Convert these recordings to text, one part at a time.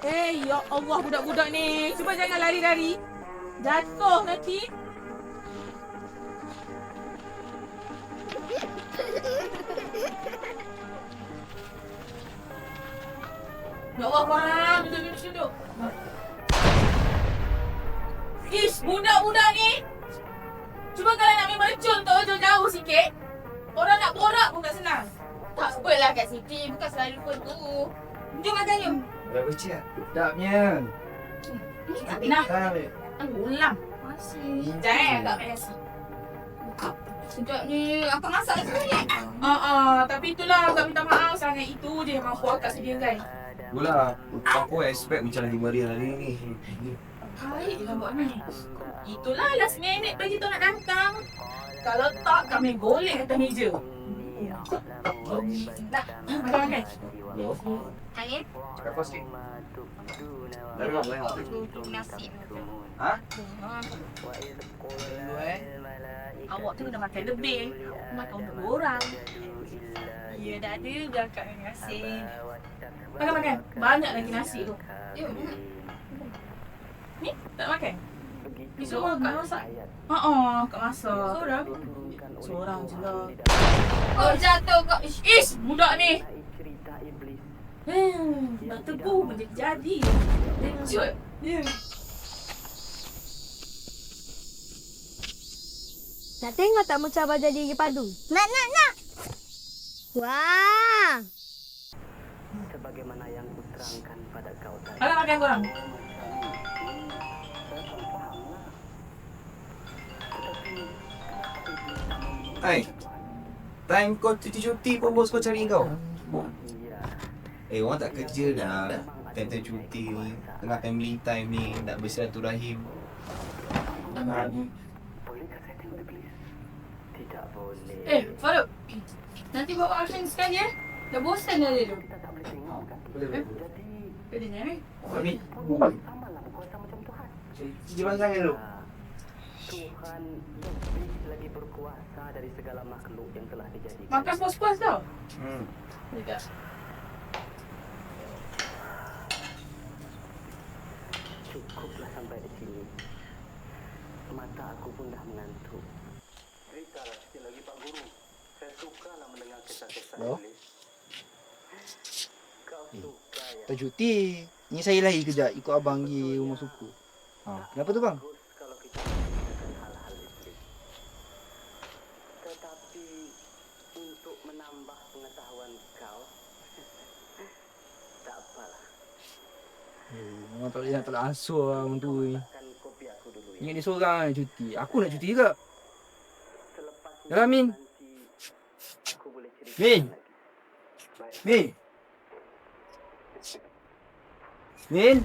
Ya Allah budak-budak ni. Cuba jangan lari-lari. Jatuh nanti. Ya Allah, korang. Duduk. Ish, budak-budak ni. Cuba kalau nak main mercun tu jauh-jauh sikit. Orang nak borak pun tak senang. Tak apalah Kak Siti, bukan selalu pun tu. Jom makan jom. Berapa cik? Sedapnya. Nah, Tarik. ulang. Masih. Jangan agak main nasi. Sedap ni. Akak masak sebenarnya. Tapi itulah akak minta maaf sangat. Itu je mampu akak sediakan. Pula, aku expect macam lagi meriah hari ni. Baik lah buat ni. Itulah last minute bagi tu nak datang. Kalau tak, kami golek atas meja. Dah, makan. Angin? Cakap kau sikit. Lain. Nasi. Ha? Awak tu dah makan lebih. Makan untuk dua orang. Ya, dah ada juga akak yang nasi. Makan. Banyak lagi nasi tu. Ni, tak makan? Ni semua akak masak? Akak masak. Seorang je lah. Oh, jatuh kak. Ish, budak ni. Dah teguh menjadi. Lanjut. Nak tengok tak macam abang jadi gigi padu? Nak. Wah. Sebagaimana yang kuterangkan pada kau tadi. Makan korang. Hai. Time kau cuti pun bos kau cari kau. Orang tak kerja dah. Time cuti ni. Tengah family time ni. Nak bersilaturahim. Tidak boleh. Faruk. Nanti bawa Arfin sekali ya. Dah bosan dah dia tu. Kita tak boleh tengok kan. Boleh. Jadi, Pedihnya ni. Mami. samalah berkuasa macam Tuhan. Jangan sangat dulu. Tuhan lebih lagi berkuasa dari segala makhluk yang telah dijadikan. Makan puas-puas tau. Tidak. Cukuplah sampai di sini. Mata aku pun dah mengantuk. Ceritalah sikit lagi Pak Guru. Saya sukalah mendengar kisah-kisah iblis. Kau suka ya? Tak cuti. Ni saya lagi kejap ikut abang pergi rumah suku. Kenapa tu bang? Bagus kalau kita menceritakan hal-hal iblis. Tetapi untuk menambah pengetahuan kau, tak apalah. Memang tak boleh nak ansur lah orang tu ni. Letakkan kopi aku dulu ya. Ingat dia seorang yang cuti. Aku nak cuti juga. Selepas Yalah, Min. nanti aku boleh cerita Min. lagi. Baik. Min. Min.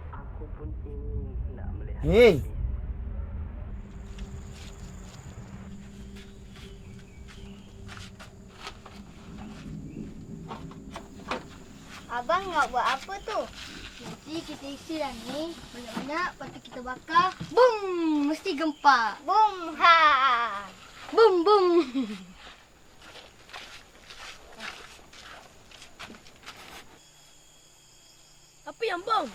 Aku pun ingin nak melihat. Min. Abang nak buat apa tu? Nanti kita isi dah ni. Banyak-banyak. Lepas tu kita bakar. Boom! Mesti gempa. Boom! Ha! Boom! Boom! Apa yang bom?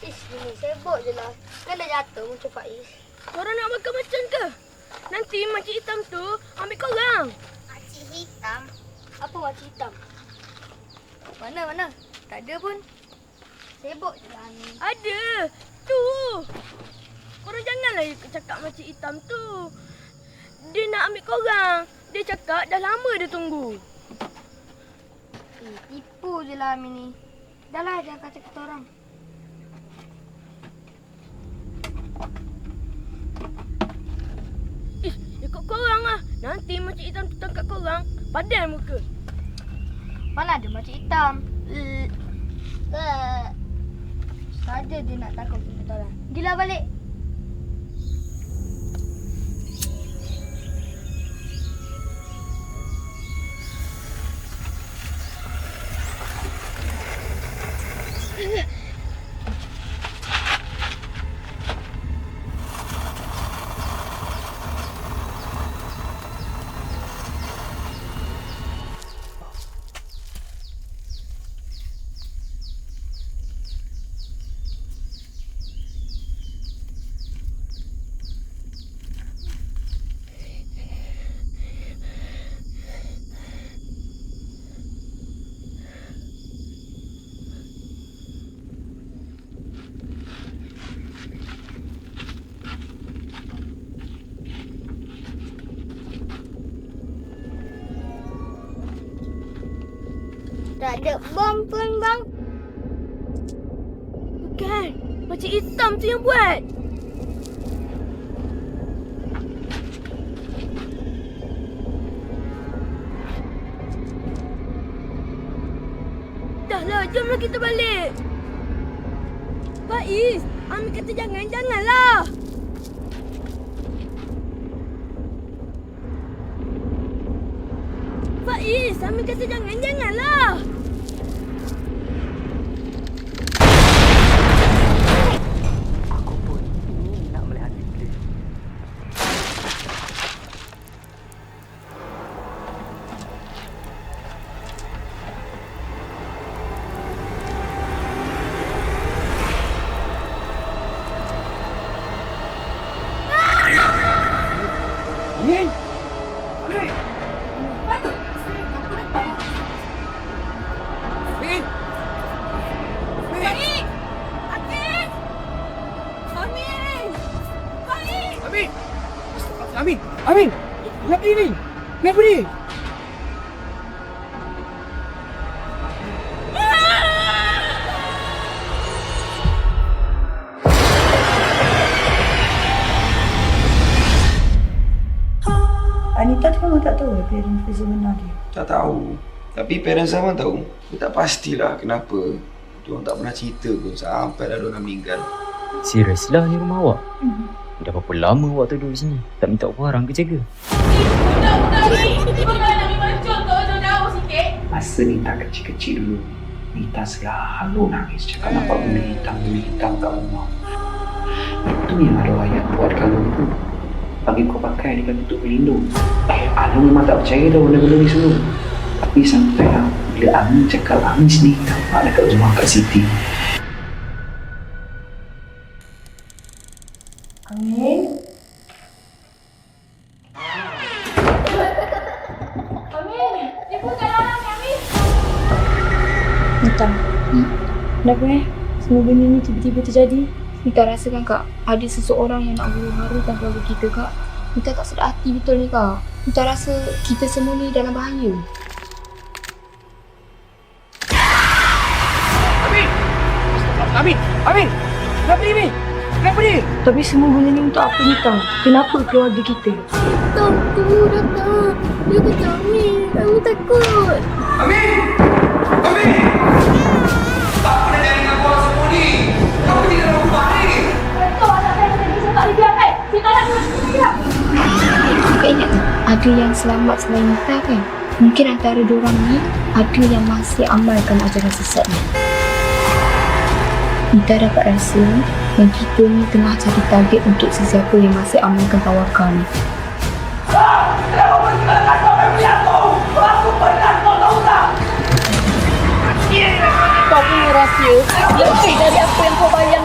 Ish, ni sibuk je lah. Kan dah jatuh macam Faiz. Korang nak makan macam ke? Nanti makcik hitam tu ambil korang. Makcik hitam? Apa makcik hitam? Mana? Tak ada pun. Sibuk je lah ni. Ada. Tu. Korang janganlah cakap makcik hitam tu. Dia nak ambil korang. Dia cakap dah lama dia tunggu. Tipu je lah Amin ni. Dah lah, jangan kacau kita orang. Ikut korang lah. Nanti makcik hitam tu tangkap korang. Padan muka. Mana ada makcik hitam? Saja dia nak tangkap kita orang. Pergilah balik. Tak ada bom pun bang. Bukan. Makcik hitam tu yang buat. Dah lah, jomlah kita balik. Faiz, Ami kata janganlah. Faiz, Ami kata janganlah. Aku pun ingin nak melihat iblis. Amin! Amin! Baik! Akif! Amin! Baik! Amin! Amin! Amin! Kenapa ni? Kenapa ni? Anita tu memang tak tahu parents dia sebenar dia. Tak tahu. Tapi parents Zaman tahu. Dia tak pastilah kenapa. Diorang tak pernah cerita pun sampai dah diorang meninggal. Serius lah ni rumah awak? Dah berapa lama awak duduk di sini? Tak minta orang ke jaga? Budak-budak ni! Cuba kalau nak pergi mercun tu jauh-jauh sikit. Masa Nita kecil-kecil dulu, Nita selalu nangis cakap nampak benda hitam kat rumah. Itu yang arwah ayah buat kalung tu. Bagi kau pakai dia kata untuk berlindung. Anu memang tak percaya dah benda-benda ni semua. Tapi sampai lah, bila Amin cakap Amin sendiri nampak dekat rumah Kak Siti. Amin? Amin! Ibu kat dalam ni, Amin! Nita, kenapa semua benda ni tiba-tiba terjadi? Kita rasakan kak, ada seseorang yang nak huru-harukan keluarga kita kak. Kita tak sedar hati betul ni kak. Kita rasa kita semua ni dalam bahaya. Amin! Amin! Amin! Kenapa ni, Amin? Kenapa ni? Tapi semua benda ni untuk apa Nita? Kenapa keluarga kita? Datang. Dia kata Amin. Aku takut. Amin! Amin! Tak pernah jadi dengan korang semua ni! Kamu tidak dalam rumah ni! Betul anak saya tadi saya tak boleh biarkan. Kita nak dua sekali. Kak ingat tak? Ada yang selamat selain Nita kan? Mungkin antara diorang ni ada yang masih amalkan ajaran sesat ni. Nita dapat rasa yang kita ni tengah cari target untuk sesiapa yang masih amalkan tawakal ni. Kau punya rahsia lebih dari apa yang kau bayar.